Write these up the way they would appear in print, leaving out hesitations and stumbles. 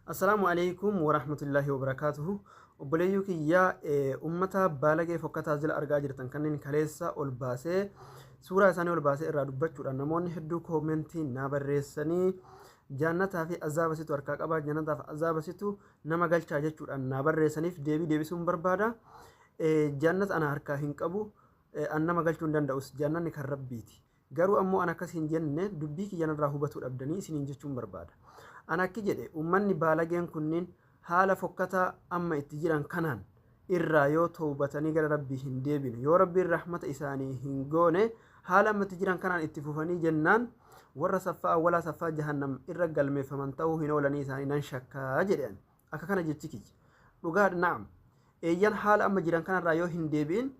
Assalamu alaikum wa rahmatullahi wa barakatuhu. Obboleeyyuu kiyyaa ummata baalagee fokkataa jala argaa jirtan kanneen kaleessa ol baasee suuraa isaanii ol baasee irraa dubbachuudhaan namoonni hedduu koomentii naa barreessanii jannataa fi azaaba situ harkaa qabaa jannataa fi azaaba situ nama galchaa jechuudhaan naa barreessaniif deebisuun barbaada. Jannata ana harkaa hin qabu an nama galchuu hin danda'us jannanni kan rabbiiti. Garuu ammoo an akkas hin jenne dubbii kiyyanirraa hubachuu dhabdanii isiniin jechuun barbaada. An akki jedhe ummanni baalageen kunniin haala fokkataa amma itti jiran kanaan irraa yoo toobatanii gara rabbii hin deebine yoo rabbiin rahmata isaanii hin goone haala amma itti jiran kanaan itti fufanii jennaan warra saffaa awwalaa saffaa jahannam irra galmeeffaman ta'uu hin oolanii isaanii nan shakkaa jedhan akka kana jechi kiyya dhugaa na'am eeyyan haala amma jiran kanarraa yoo hin deebi'in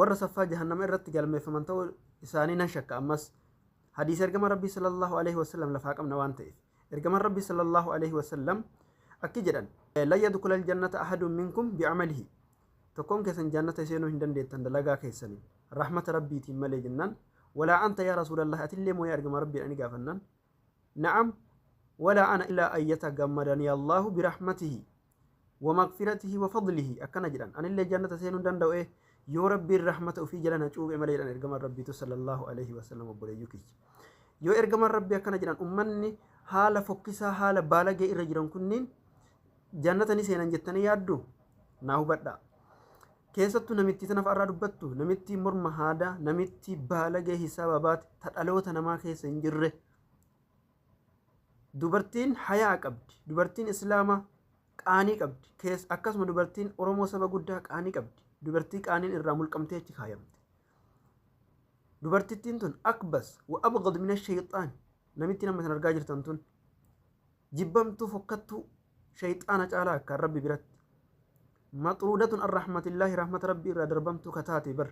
warra saffaa jahannama irratti galmeeffaman ta'uu isaanii nan shakka ammas hadiisa ergama rabbii sallallahu alaihi wasallam lafaa qabna waan ta'eef ergaman rabbii sallallahu alaihi wasallam akki jedhan la yadkhulu aljannata ahadun minkum bi'amalihi tokkoon keessan jannata seenuu hin dandeettan dalagaa keessanii rahmata rabbiitiin malee jennaan walaa anta yaa rasuulallah atillee moo yaa ergama rabbii ani gaafannan na'am walaa ana illaa an yatagammadani allahu birahmatihi wa maghfiratihi wa fadlihi akkana jedhan anillee jannata seenuu danda'u yoo rabbiin rahmata ofii jala na cuube malee jedhan ergaman rabbiitu sallallahu alaihi wasallam obboleeyyuu kiyya yoo ergaman rabbii akkana jedhan ummanni haala fokkisaa haala baalagee irra jiran kunniin jannata ni seenan jettanii yaaddu naa hubadhaa keessattuu namitti tana fa'arraa dubbattu namitti morma haadaa namitti baalagee hisaaba baate ta dhaloota namaa keessa hin jirre dubartiin hayaa qabdi dubartiin islaamaa qaanii qabdi akkasuma dubartiin oromoo saba guddaa qaanii qabdi dubartii qaaniin irraa mulqamtee achi kaayamte dubartittiin tun akbas wa abghad min ash-shaytaan namitti nama san argaa jirtan tun jibbamtuu fokkattuu shayxaana caalaa akka rabbi biratti maxruudatun ar-rahmatillahi rahmata rabbi irraa darbamtuu kataate bar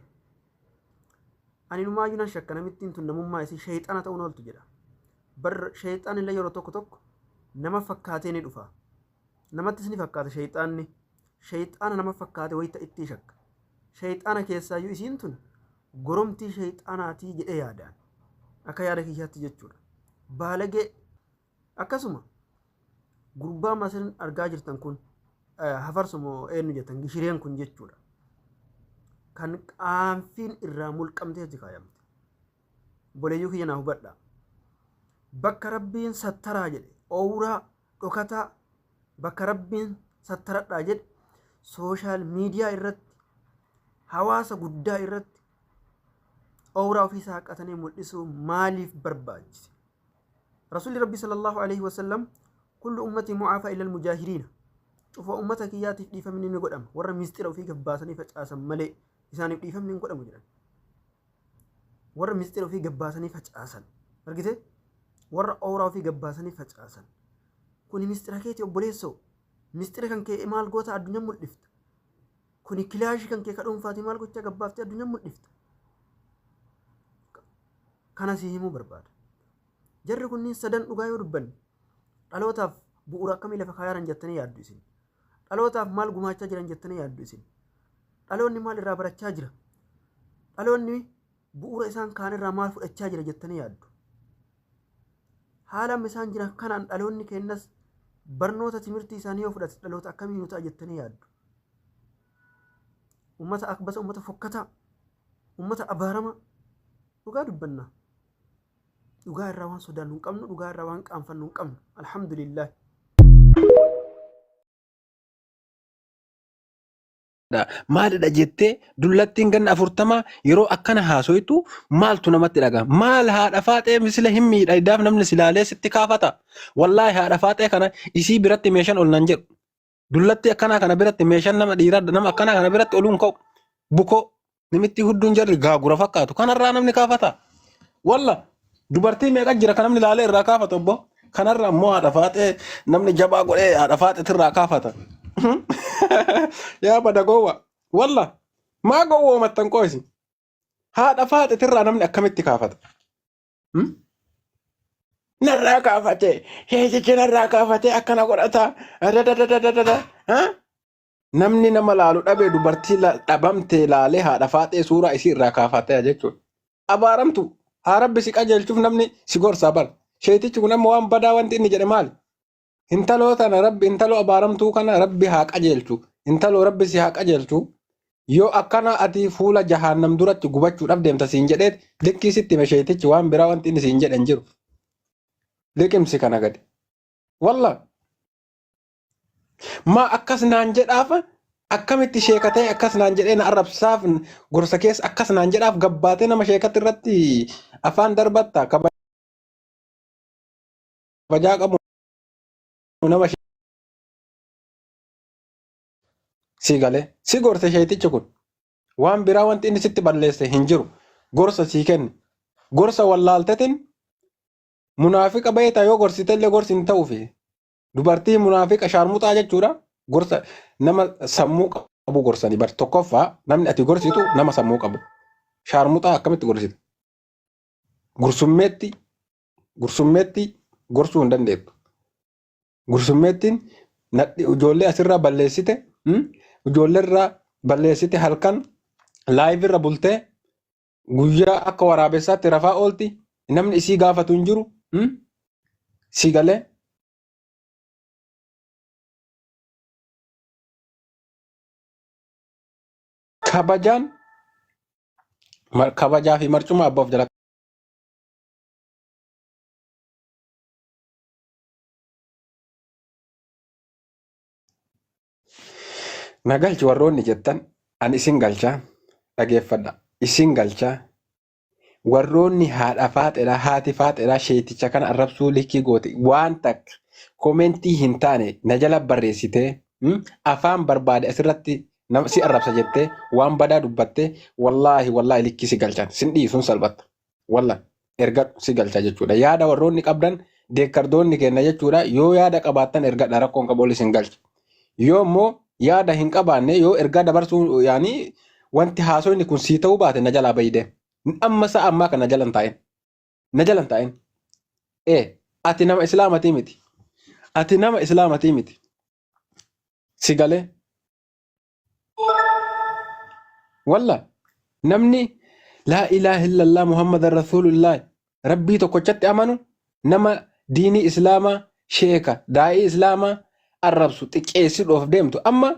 ani numaayyuu nan shakka namittiin tun namummaa isii shayxaana ta'uun ooltu jedha bar shayxaan illee yeroo tokko tokko nama fakkaatee ni dhufa namattis ni fakkaata shayxaanni shayxaana nama fakkaate wayita itti shakka shayxaana keessaayyuu isiin tun goromtii shayxaanaatii jedhee yaadaan akka yaada kiyyaatti jechuudha baalagee akkasuma gurbaa masin argaa jirtan kun hafarsumoo eenyu jettan gishireen kun jechuudha kan qaanfiin irraa mulqamtee achi kaayamte boleeyyuu kiyya naa hubadhaa bakka rabbiin sattaraa jedhe owraa dhokataa bakka rabbiin sattaradhaa jedhe sooshaal miidiyaa irratti hawaasa guddaa irratti owraa ofii saaqatanii mul'isuu maaliif barbaachise rasuulli rabbii sallallahu alaihi wasallam kullu ummati mu'aafa ila almujaahiriina cufa ummata kiyyaatiif dhiifamni ni godhama warra mistira ofii gabbaasanii facaasan malee isaaniif dhiifamni hin godhamu jedhan warra mistira ofii gabbaasanii facaasan argite warra owraa ofii gabbaasanii facaasan kuni mistira keeti obboleessoo mistira kan kee maal goota addunyaa mul'ifta kuni kilaashii kan kee ka dhuunfaati maal gocha gabbaaftee addunyaa mul'ifta kana si himuu barbaada jarri kunniin sadan dhugaa yoo dubbanne dhalootaaf bu'uura akkamii lafa kaayaran jettanii yaaddu isin dhalootaaf maal gumaachaa jiran jettanii yaaddu isin dhaloonni maal irraa barachaa jira dhaloonni bu'uura isaan kaan irraa maal fudhachaa jira jettanii yaaddu haala isaan jiran kanaan dhaloonni kennas barnoota timirtii isaanii yoo fudhate dhaloota akkamii nu ta'a jettanii yaaddu ummata akbasa ummata fokkataa ummata abaarama dhugaa dubbannaa dhugaa irraa waan sodaannu hin qabnu dhugaa irraa waan qaanfannu hin qabnu alhamdulillah maalidha jettee dullattiin ganna 40 yeroo akkana haasoytu maaltu namatti dhagahama maal haadha faaxee misila hin miidhagdaaf namni silaalee sitti kaafata wallaahi haadha faaxee kana isii biratti meeshaan ol nan jedhu dullatti akkanaa kana biratti meeshaan nama dhiiraa nama akkanaa kana biratti oluun ka'u bukoo namitti hudduun jarri gaagura fakkaatu kanarraa namni kaafata walla dubartii meeqa jira kan namni laalee irraa kaafata obbo kanarraa immoo haadha faaxee namni jabaa godhee haadha faaxeetirraa kaafata yaa bada gowwa walla maa gowwoomattan qoisi haadha faaxeetirraa namni akkamitti kaafata narraa kaafate heejichi narraa kaafate akkana godhata namni nama laalu dhabee dubartii dhabamtee laalee haadha faaxee suuraa isii irraa kaafatee jechuudha abaaramtu haa rabbi si qajeelchuuf namni si gorsaa bar sheetichi kun amma waan badaa wanti inni jedhe maali Intaloo tana rabbi intaloo abaaramtuu kana rabbi haa qajeelchu. Intaloo rabbi si haa qajeelchu. Yoo akkana ati fuula jahannam duratti gubachuudhaaf deemta siin jedheet likkii sitti mesheetichi waan biraa wanti inni siin jedhan jiru. Liqimsi kana gadi. Walla maa akkas naan jedhaaf akkamitti sheekatee akkas naan jedhee na arrabsaaf gorsa keessa akkas naan jedhaaf gabbaatee nama sheekatti irratti afaan darbatta kabajaa qabu nama si galee si gorsa sheetichi kun waan biraa wanti inni sitti balleesse hin jiru gorsa sii kenne gorsa wallaaltetin munaafiqa beektaa yoo gorsitellee gorsi hin ta'uufi dubartii munaafiqa shaarmuxaa jechuudha gorsa nama sammuu qabu gorsanii bar tokkoffaa namni ati gorsitu nama sammuu qabu shaarmuxaa akkamitti gorsita gursummeetti gorsuu hin dandeettu gursummeettiin ijoollee asirraa balleessite ijoollee irraa balleessite halkan laayif irra bultee guyyaa akka waraabessaatti rafaa oolti namni isii gaafatu hin jiru si galee kabajaa fi marcuma abbaaf jala nagalchi warroonni jettan ani isin galchaa dhageeffadha isin galchaa warroonni haadha faaxedha haati faaxedha sheeticha kana arrabsuu likkii goote waan takka komentii hin taane na jala barreessitee afaan barbaade asirratti nama si arrabsa jettee waan badaa dubbatte wallaahi likkii si galchaan sin dhiisuun salphatta walla erga si galchaa jechuudha yaada warroonni qabdan deekkardoonni kenna jechuudha yoo yaada qabaattan ergadha rakkoon qabu sin galcha yoo immoo yaada hin qabaanne yoo ergaa dabarsuu yaani wanti haasoonni kun sii ta'uu baate na jalaa bayide amma sa'a ammaa kana na jalan taa'in ati nama islaamatii miti si galee walla namni laa ilaaha illallah muhammadan rasuulullah rabbii tokkochatti amanu nama diinii islaamaa sheeka daa'ii islaamaa arrabsu xiqqeessuudhaaf deemtu amma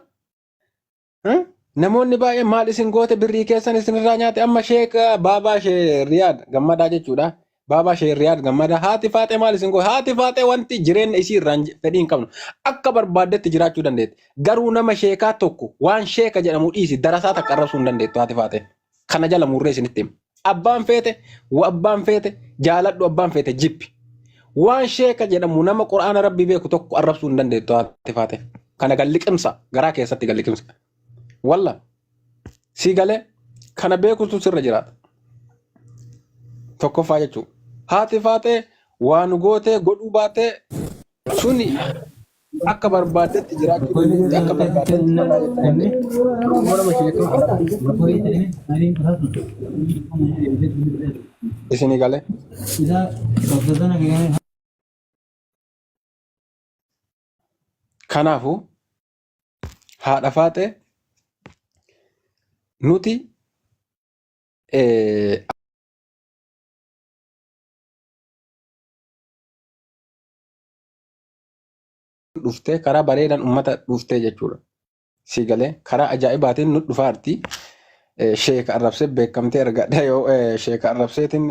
namoonni baay'een maal isin goote birrii keessan isinirraa nyaate amma sheeka baabaa shee riyaad gammadaa jechuudha baabaa shee riyaad gammadaa haati faaxee maal isin goote haati faaxee wanti jireenya isii irraan fedhii hin qabnu akka barbaaddetti jiraachuu dandeetti garuu nama sheekaa tokko waan sheeka jedhamu dhiisi darasaa takka arrabsuu hin dandeettu haati faaxee kana jala murree isinitti hima abbaan feete jaaladhu abbaan feete jibbi waan sheeka jedhamu nama quraana rabbii beeku tokko arrabsuu hin dandeettu haati faaxee kana galliqimsa garaa keessatti galliqimsa walla si galee kana beekutu sirra jiraata tokkoffaa jechuudha haati faaxee waan gootee godhuu baatee suni akka barbaaddetti jiraachuu dandeetti akka barbaaddetti isinii galee kanaafuu haadha faaxee nuti dhuftee karaa bareedan ummata dhuftee jechuudha. Si galee karaa ajaa'ibaatiin nu dhufaarti. Sheeka arrabsee beekamtee argadha yoo sheeka arrabseetiin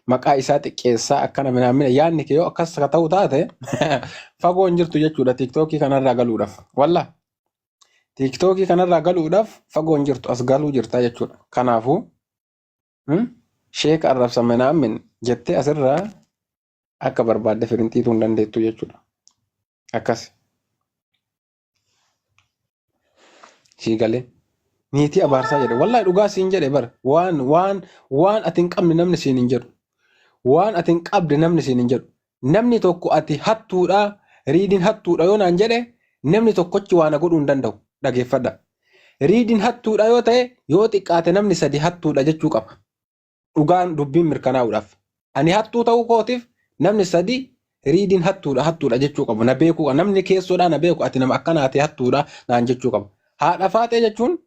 maqaa isaa xiqqeessaa akkana minaamina yaadni kee yoo akkas ta'u taate fagoo hin jirtu jechuudha tiiktookii kanarraa galuudhaaf. Walla tiiktookii kanarraa galuudhaaf fagoo hin jirtu as galuu jirta jechuudha. Kanaafuu sheeka arrabsa minaamin jettee asirraa akka barbaadde firinxiituu hin dandeettu jechuudha. Akkas. Si galee. Niitii abaarsaa jedhe wallahi dhugaa siin jedhe bar waan ati hin qabne namni siin hin jedhu waan ati hin qabde namni siin hin jedhu namni tokko ati hattuudha riidiin hattuudha yoo naan jedhe namni tokkochi waan godhuu hin danda'u dhageeffadha riidiin hattuudha yoo ta'e yoo xiqqaate namni sadi hattuudha jechuu qaba dhugaan dubbiin mirkanaa'uudhaaf ani hattuu ta'uu kootiif namni sadi riidiin hattuudha jechuu qabu na beeku namni keessoodhaa na beeku ati nama akkanaate hattuudha naan jechuu qaba haadha faaxee jechuun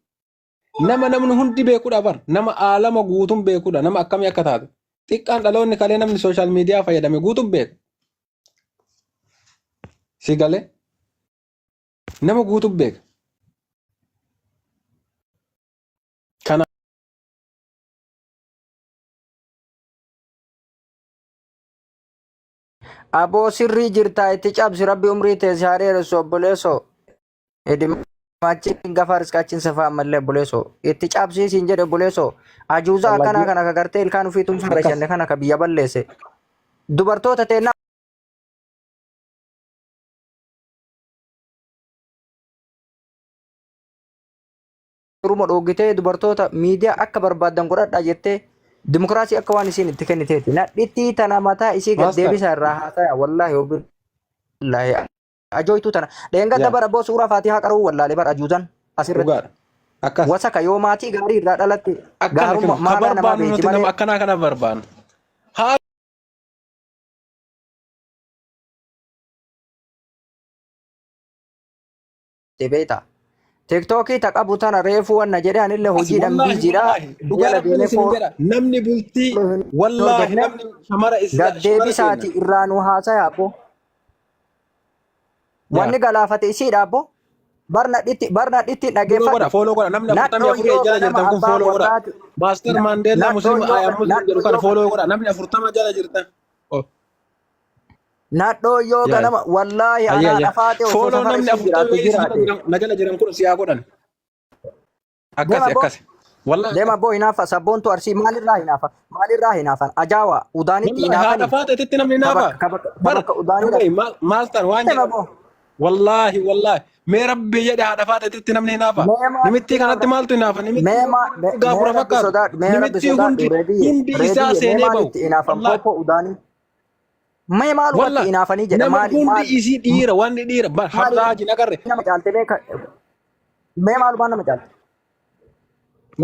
nama namni hundi beekuudha bar nama aalama guutuun beekuudha nama akkamii akka taate xiqqaan dhaloonni kalee namni sooshaal miidiyaa fayyadame guutuun beeku Si galee nama guutuu beeka. Kana Aboo sirrii jirtaa itti cabsi rabbi umrii teessee hareeressu obboleessoo. Edimaachiin gafa riskaachiin safaa ammallee obboleessoo. Itti cabsii siin jedhe obboleessoo. Ajuuza akkanaa wallahi kana ka gartee ilkaan ofiitum fara akkas shanne kana ka biyya balleesse. Dubartoota teennaa Oromoo dhoogitee dubartoota miidiyaa akka barbaadan godhadhaa jettee dimokiraasii akka waan isiin itti kenniteeti. Nadhittii tana mataa isii gad master deebisa irraa haasaya wallaahi wabillahi. Ajooytuu tana. Dheengadda yaa bara boo suuraa Faatihaa qaruu wallaalee bara ajuuzan asirratti. dhugaadha akkas Wasaka yoo maatii gaarii irraa dhalatte akkana gaarummaa ka maalaa namaa barbaannu beekti nuti nama malee akkanaa kana barbaannu. Haa beekta. Tiktookii taqabu tana reefuu wanna jedhe anillee as hojiidhaan wallahi biiziidha. wallahi dhugaa Jala rabbiin deemee isin jedha namni bultii wallahi hordofne namni shamara gad keenya deebisaati irraa nu haasaya abbo. Wanni yaa galaafate isiidha abbo. Barna dhitti dhageeffadhu. follow godha namni Nadhoo 40 yoo jala ganama jirtan kun abbaa follow godha warraati. master Mandela muslim Nadhoo ayam muslim jedhu kana yoo follow godha namni 40 jala jirtan oh nadhoo yoo yaa ganama wallaahi ayya anaa ayya dhafaate osoo follow safara namni isii 40 jiraatu jala jiraate. jiran na jala jiran kun siyaa godhan Deema akkasi boo. akkasi wallahi Deema boo hinaafa sabboontu arsii maalirraa hinaafa ajaawa udaanitti wallahi haadha hinaafani faateetitti namni naafa bar kabakka udaanidha. master waan Deema jedha boo. wallahi mee rabbi jedhe haadha faateetitti namni naafa Mee maalitti nimitti kanatti naafa? maaltu hinaafa nimitti Mee gaafura rabbi fakkaatu sodaadhu mee rabbi nimitti sodaadhu hundi isaa mee seenee bahu maalitti hinaafan wallahi poopoo udaanii mee maalumatti wallahi hinaafanii jedha nama maali hundi isii dhiira wanni dhiira maali habraa haji nagarre nama caalte mee maalumaan nama caalte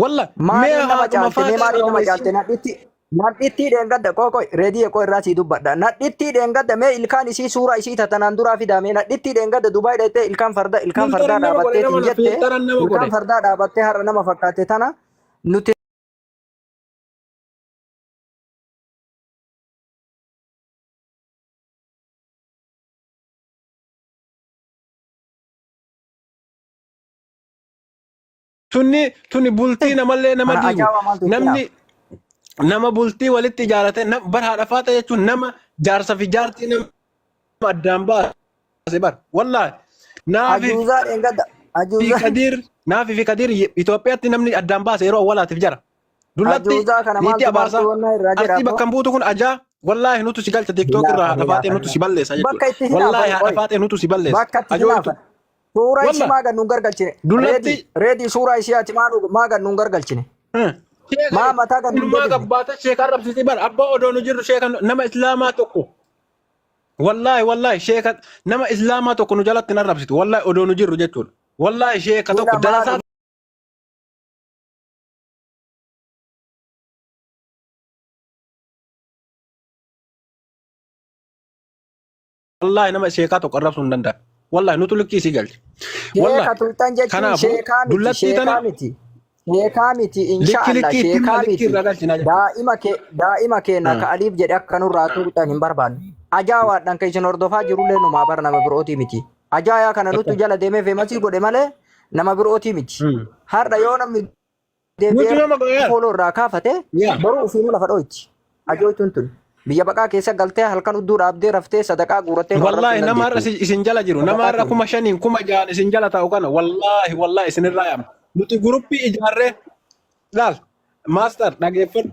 wallahi mee maaliin nama haadhuma caalte mee faate maaliin irraa nama waysi caalte nadhitti dheengadda qoqoy reedii eqoo irraa sii dubbadha nadhitti dheengadda mee ilkaan isii suuraa isii tatanaan duraa fidame nadhitti dheengadda dubaay dhaytee ilkaan fardaa filtaran nama godhe dhaabatteetiin nama jette filtaran nama ilkaan godhe fardaa dhaabattee har'a nama fakkaate tana nuti tunni bultii namallee nama kana diigu ajaa'ibaa maaltu itti namni nama bultii walitti ijaarate bar haadha faata jechuun nama jaarsa fi jaartii nama addaan baase bar wallahi naafi ajuuzaa dheengadda fi ajuuzaa kadir naafi fi kadir Itoophiyaatti namni addaan baase yeroo awwaalaatiif jara dullatti ajuuzaa kana niitii maaltu abaarsaa maaltu wannaa irraa jedha artii abbo bakka buutu kun ajaa wallahi nutu si galcha tiktook irraa haadha faatee nutu si balleessa bakka jechuudha itti wallahi hinaafan haadha qoy faatee nutu si balleessa bakka itti ajooytu hinaafan suuraa isii wallahi maagan nuun gargalchine dullatti reedii suuraa isii ati maagan nuun gargalchine maa mataa kan nuun ilmaa deebifne gabbaata sheekan rabsiti bar abbaa odoo nu jirru sheekan nama islaamaa tokko wallahi sheeka nama islaamaa tokko nu jalatti nan rabsitu wallahi odoo nu jirru jechuudha wallahi sheeka tokko fuudha dalasaa maadhu wallahi nama sheekaa tokko arrabsuu hin danda'a wallahi nutu likkii si galche sheeka wallahi tultan jechuun kanaafuu sheekaa miti dullattii tana sheekaa miti likki inshaallah likkii ittiin sheekaa likkii miti irraa galchinaa jechuudha daa'ima keenya ka aliif jedhe akka nurraa tuuxan hin barbaannu ajaawaadhaan kan isin hordofaa jirullee numaa bar nama birootii miti ajaayaa kana nutu jala deemee feemasii godhe malee nama birootii miti har'a yoo namni nuti deebi'ee nama gayaa fooloo irraa kaafate yaa baruu ufiinuu lafa dho'ichi ajooytuun tun biyya baqaa keessa galtee halkan udduu dhaabdee raftee sadaqaa guurattee nu arrabsuu wallahi hin nama har'a dandeettu isin jala jiru nama sadaqaa har'a keenya 5,000 6,000 isin jala taa'u kana wallahi isin irraa yaama nuti guruppii ijaarree laal master dhageeffadhu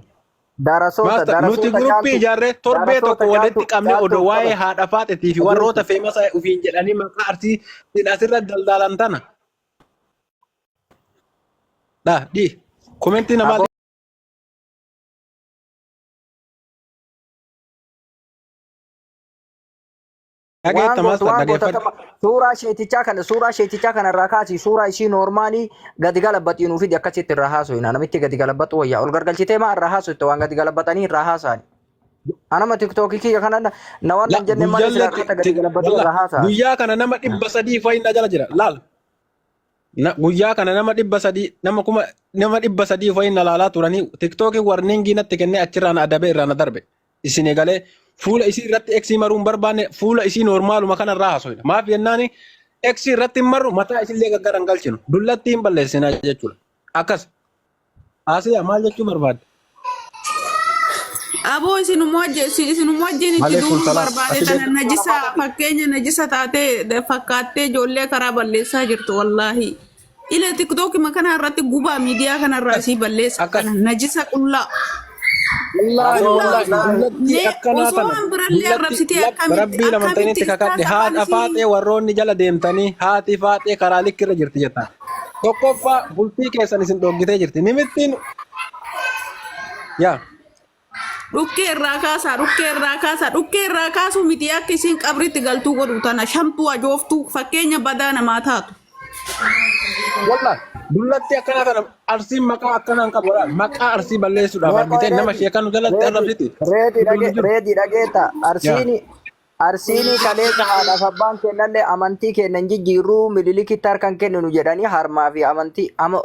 darasoota master nuti darasoota guruppii caaltu ijaarree torbee darasoota tokko walitti qabne caaltu odoo waa'ee qaba haadha faateetii fi warroota feemasa ufiin jedhanii maqaa arsii asirra daldalan tana di komentii namaa aboo dhageetta master waan goota dhageeffadhu suuraa sheetichaa kana irraa kaasi suuraa ishii noormaalii gadi galabbaxiinuu fidi akkasitti irraa haasofina namitti gadi galabbaxu wayyaa ol gargalchitee maa irraa haasofte waan gadi galabbaxanii irraa haasa'ani anama tiktookii kiyya kana na waan nan jenne malee sila irratti gadi galabbaxuu irraa haasa'an guyyaa kana nama 300 fayinaa jala jira laal guyyaa kana nama 300 nama 300 fayinaa laalaa turanii tiktookiin warniingii natti kennee achirraa na adabe irraa na darbe isin egalee fuula isii irratti eksii maruu hin barbaanne fuula isii normaaluma kanarraa haasofna. Maaf jennaani eksii irratti hin marru mataa isillee gaggara hin galchinu. Dullatti hin balleessinaa jechuudha. Akkas. Asiyaa maal jechuu barbaadde? Aboo isinummoo wajjin itti duubuu barbaade kana najisa fakkeenya najisa taatee fakkaattee ijoollee karaa balleessaa jirtu wallaahi. Ila tiktook makana irratti gubaa miidiyaa kanarraa isii balleessa kana najisa qullaa. Rabbii lamantanitti kakadhe haadha faaxee warroonni jala deemtanii haati faaxee karaa likkirra jirti jettan. Tokkoffaa bultii keessan isin dhoggitee jirti. Nimittiin yaa. Dhukkee irraa kaasuu miti akka isin qabritti galtuu godhu tana shamtuu ajooftuu fakkeenya badaa namaa taatu. Wallah dullatti akkana kana arsiin maqaa akkanaan qabu maqaa arsii balleessuudhaaf argitee nama sheekanu jalatti arrabsiti. Reedi dhageeta arsiini kaleessa haadhaaf abbaan kennallee amantii kennan jijjiirruu mililikii harkaan kenninu jedhanii harmaa fi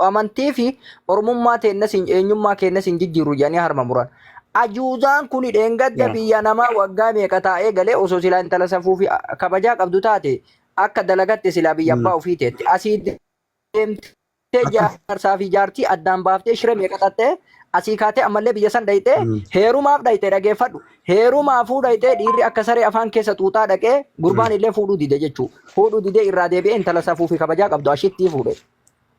amantii fi ormummaa kennas eenyummaa kennas hin jijjiirru jedhanii harma muran. Ajuuzaan kun dheengadda biyya namaa waggaa meeqa taa'ee galee osoo silaa intala safuu fi kabajaa qabdu taate akka dalagatte silaa biyya abbaa ofii teetti asii deemtee jaarsaa fi jaartii addaan baaftee shiree meeqa xaxxee asii kaatee ammallee biyya san dhayitee heerumaaf dhayitee dhageeffadhu heerumaafuu dhayitee dhiirri akka saree afaan keessa xuuxaa dhaqee gurbaan illee fuudhuu dide jechuudha. Fuudhuu didee irraa deebi'ee intala safuu fi kabajaa qabdu ashittii fuudhe.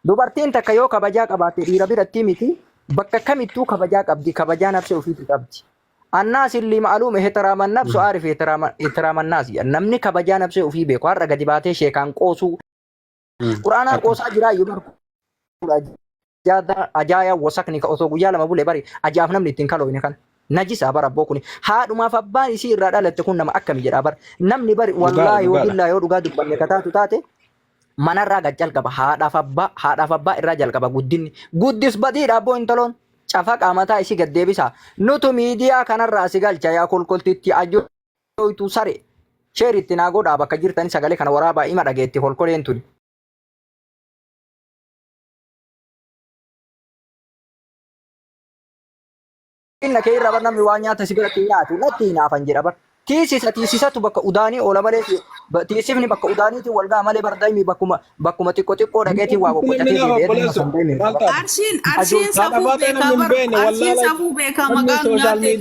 Dubartiin takka yoo kabajaa qabaatte dhiira biratti miti bakka kamittuu kabajaa qabdi kabajaa nafsi ofiitti qabdi. Annaas illi ma'luum ihtiraama nafsu aarif ihtiraama naas namni kabajaa nafsi ofii beeku har'a gadi baatee sheekaan qoosuu. Quraanaa qoosaa jiraa iyyuu barku. Ajaaya wasakni ka osoo guyyaa lama bulee bari ajaaf namni ittiin kalooyne kan najisa bara abboo kuni haadhumaaf abbaan isii irraa dhalatte kun nama akkami jedhaa bara namni bari wallaahi yoo billaa yoo dhugaa dubbanne kataatu taate manarraa gad jalqaba haadhaaf abbaa irraa jalqaba guddis badiidha abboo intaloon cafa qaamataa isii gad deebisa nutu miidiyaa kanarraa si galcha yaa kolkoltitti ajooytu sare sheeritti naa godhaa bakka jirtani sagalee kana waraabaa ima dhageetti kolkoleen tuni. Inna kee irraa namni waan nyaata si biratti nyaatu natti hinaafan jedha bar. Tiisisatu bakka udaanii oola malee tiisifni bakka udaaniitiin wal ga'a malee bardaa'imi bakkuma xiqqoo dhaqeetiin waa qoqqoodhatee Arsiin safuu beekaa maqaan nyaatee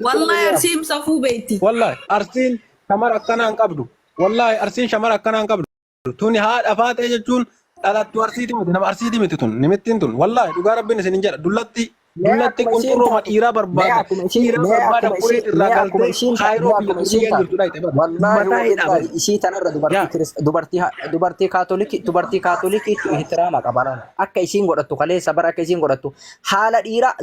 wallahi arsiin safuu beekti. Wallahi arsiin shamara akkanaan qabdu. Wallahi arsiin shamara akkanaan qabdu. Tuni haadha faatee jechuun dhalattu arsiiti miti nama arsiiti miti tun nimittiin tun wallahi dhugaa rabbiin isin hin jedha dullatti qulqulluu dhiiraa barbaada qurii irraa galtee haayiroo biyya biyya jirtudha itti isii tanarra dubartii kaatolikii ihtiraama qabaran akka isiin godhattu kaleessa bara akka isiin godhattu haala dhiiraa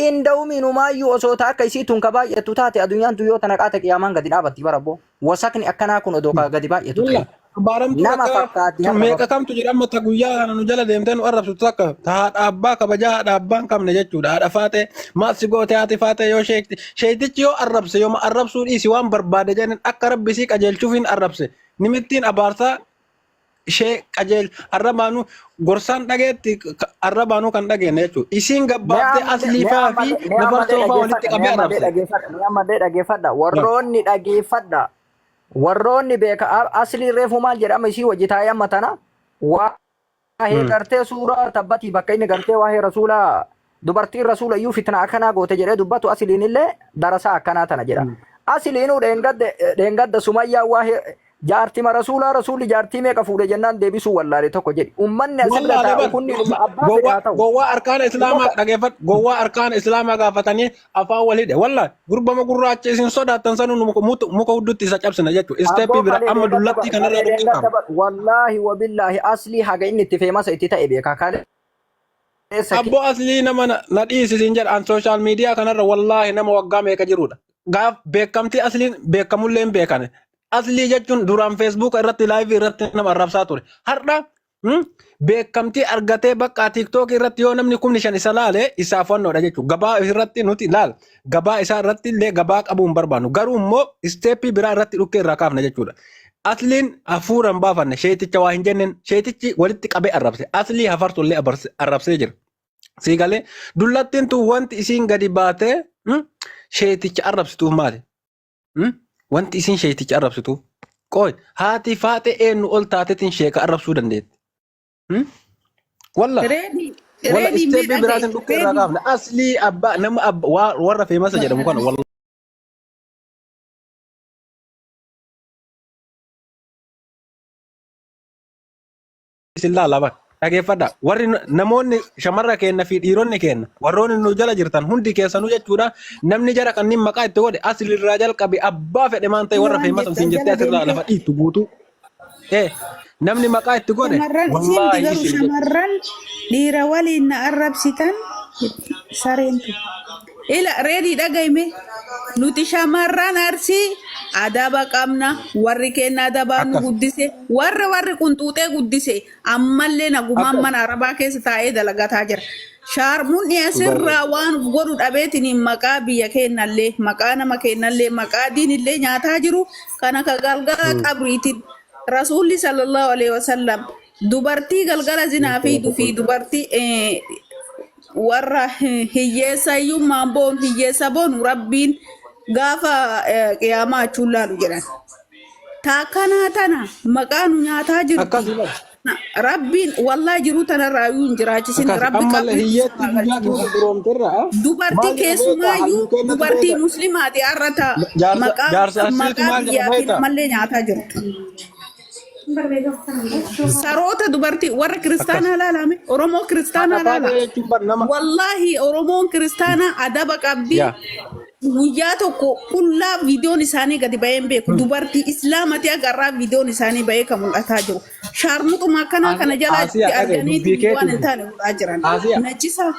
indaumiinumaayyuu osoo akka isii tun ka baay'attu taate addunyaan tuyyoo tana qaata qiyaamaan gadi dhaabatti barabbo wasakni akkanaa kun odoo gadi baay'atu ta'e. Nama fakkaatti meeqa kamtu jedhama ta guyyaa kana nu jala deemtee nu arrabsu takka haadha abbaa kabajaa haadha abbaan qabne jechuudha haadha faatee maal si goote haati faatee yoo sheetichi yoo arrabse yoo arrabsuu dhiisi waan barbaade jedhan akka rabbi sii qajeelchuuf hin arrabse nimittiin abaarsaa ishee qajeel arrabaanu gorsaan dhageetti arrabaanu kan dhageenne jechuudha isiin gabbaattee asliifaa fi dabarsoofaa walitti qabee arrabse. Dhageeffadha warroonni dhageeffadha. Warroonni beeka asli reefu maal jedhama isii wajji taa'ee amma tana waa'ee gartee suuraa tabbatii bakka inni gartee waa'ee rasuulaa dubartiin rasuula iyyuu fitna akkanaa goote jedhee dubbatu asliin illee darasaa akkanaa tana jedha. Asliinuu dheengadda sumayyaa waa'ee jaartima rasuulli jaartii meeqa fuudhe jennaan deebisuu wallaale tokko jedhi. Uummanni asirra taa'u kun abbaa fedhaa ta'u. Gowwaa arkaana islaamaa dhageeffadhu gowwaa arkaana islaamaa gaafatanii afaan waliidhe wallahi gurbama gurraacha isin sodaattan sanuu muka huddutti isa cabsina jechuudha. Isteeppii bira amma dullatti kanarra dhukkee qaba. Wallaahi wabillaahi aslii haga inni itti feemasa itti ta'e beekaa kaale. Abbo aslii nama na dhiisisin jedhan sooshaal miidiyaa kanarra wallaahi nama waggaa meeqa jirudha. Gaaf beekamtii asliin beekamullee hin beekane. Asli jechuun duraan feesbuuk irratti laayivii irratti nama arrabsaa ture. Har'a beekamtii argatee bakka tiktook irratti yoo namni kumni shan isa laale isaaf wannoodha jechuudha. Gabaa irratti nuti laal gabaa isaa irratti illee gabaa qabuu hin barbaannu. Garuu immoo isteeppii biraa irratti dhukkee irraa kaafna jechuudha. Asliin hafuura hin baafanne sheeticha waa hin jenneen sheetichi walitti qabee arrabse. Aslii hafartu illee arrabsee jira. Siigalee dullattiin tun wanti isiin gadi baatee Sheeticha arrabsituuf maali? Wanti isin sheeticha arrabsitu qoy haati faaxee eenyu ol taatetiin sheeka arrabsuu dandeetti. Walla walla isteebii biraatiin dhukkee irraa qaafne aslii abbaa nama warra feemasa jedhamu kana walla. Isin laala dhageeffadha warri namoonni shamarra keenna fi dhiironni keenna warroonni nu jala jirtan hundi keessanuu jechuudha namni jara kanneen maqaa itti godhe aslirraa jalqabe abbaa fedhe maan ta'e warra feemasa isin jettee asirraa lafa dhiittu guutuu namni maqaa itti godhe wallaahi shamarran dhiira waliin na arrabsitan sareentu ila reedii dhagayme nuti shamarran arsii adaba qabna warri keenya adabaan nu guddise warri qunxuuxee guddise ammallee nagumaan mana arabaa keessa taa'ee dalagataa jira. Shaarmuun dhiyeessirraa waan godhu dhabeetiin maqaa biyya keenyallee maqaa nama keenyallee maqaa diinillee nyaataa jiru kan akka galgala qabriitiin rasuulli sallallahu alaihi wasallam dubartii galgala zinaa fi dubartii warra hiyyeessa iyyummaan boonu hiyyeessa boonu rabbiin gaafa qiyaamaa achuun laalu jedhan. Taakkanaa tana maqaa nu nyaataa jirti. Rabbiin wallaa jiru tanarraa iyyuu hin jiraachisin rabbi dubartii keessumaayyuu dubartii muslimaati har'ata maqaa biyyaatiin mallee nyaataa jirtu. Saroota dubartii warra kiristaanaa laalame Oromoo kiristaanaa laalame wallaahi Oromoon kiristaanaa adaba qabdi. Guyyaa tokko qullaa viidiyoon isaanii gadi ba'een beeku dubartii islaamati agarraa viidiyoon isaanii ba'ee kan mul'ataa jiru. Shaarmuxuma akkanaa kana jalatti arganiiti waan hin taane godhaa jiran. Nachisaa.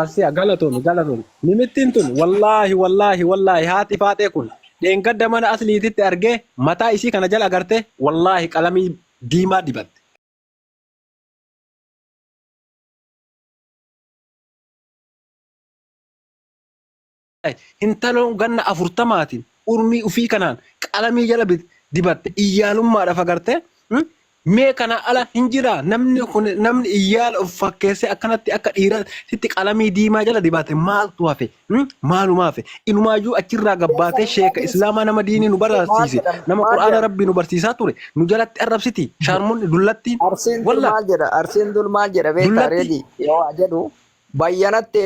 Asiyaa galatoon nimittiin tun wallaahi haati faatee kun dheengadda mana asliititti argee mataa isii kana jala agarte wallaahi qalamii diimaa dibatte. Intaloon ganna 40 urmii ufii kanaan qalamii jala dibatte iyyaalummaadhaaf agarte mee kana ala hin jira namni iyyaala of fakkeessee akkanatti akka dhiiratitti qalamii diimaa jala dibatte maaltu hafe maaluma hafe inumaayyuu achirraa gabbaatee sheeka islaamaa nama diinii nu barsiise nama quraana rabbii nu barsiisaa ture nu jalatti arrabsiti shaarmuun dullattiin arsiin dul maal jedha beektaa reedii yoo jedhu bayyanatti.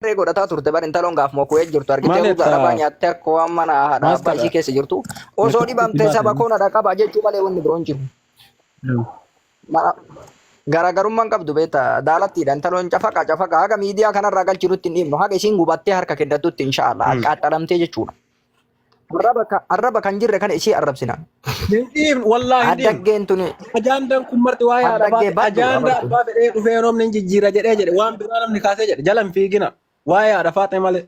Godhataa turte bari intaloon gaaf mokkoo jirtu argitee garabaa nyaattee akka waan mana haadha abbaa ishii keessa jirtu osoo dhibamtee saba koona dhaqabaa jechuu malee wanni biroon jiru. Garaagarummaan qabdu beektaa daalattiidha intaloon cafaqa haga miidiyaa kanarraa galchirutti hin dhiibnu haga isiin gubattee harka kendattutti inshaallah qaxxalamtee jechuudha. Arraba kan jirre kana ishii arrabsina. Wallaahi addaggeen tuni. Ajaandaan kun marti waa'ee haadha ajaandaa abbaa fedhee dhufee roobni jijjiira jedhe waan biraa namni kaasee jedhe jalan fiigina waa'ee haadha faatee malee.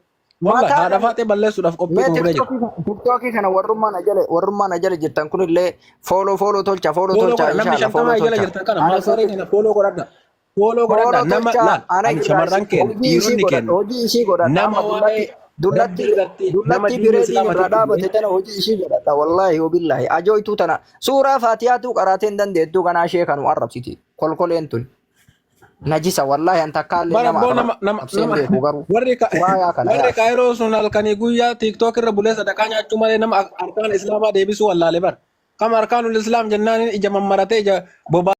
Wallaahi haadha faatee balleessuudhaaf qophii xumuree jira. Tiktookii kana warrummaan ajala jirtan kunillee fooloo tolcha namni shantamaa ajala jirtan kana maal saree kana fooloo godhadha. Fooloo godhadha nama laal shamarran keenya dhiironni keenya nama waa'ee dullatti bireetiin irraa dhaabate tana hojii ishii godhadha wallaahi wabillahi ajooytuu tana suuraa faatiyaatu qaraateen dandeettuu kanaa ishee kanu arrabsiti kolkoleen tun najisa wallaahi an takkaallee nama beeku garuu warri kaayiroo sun halkanii guyyaa tiiktook irra bulee sadaqaa nyaachuu malee nama arkaan islaamaa deebisuu wallaalee bar kama arkaanul islaam jennaan ija mammaratee ija bobaa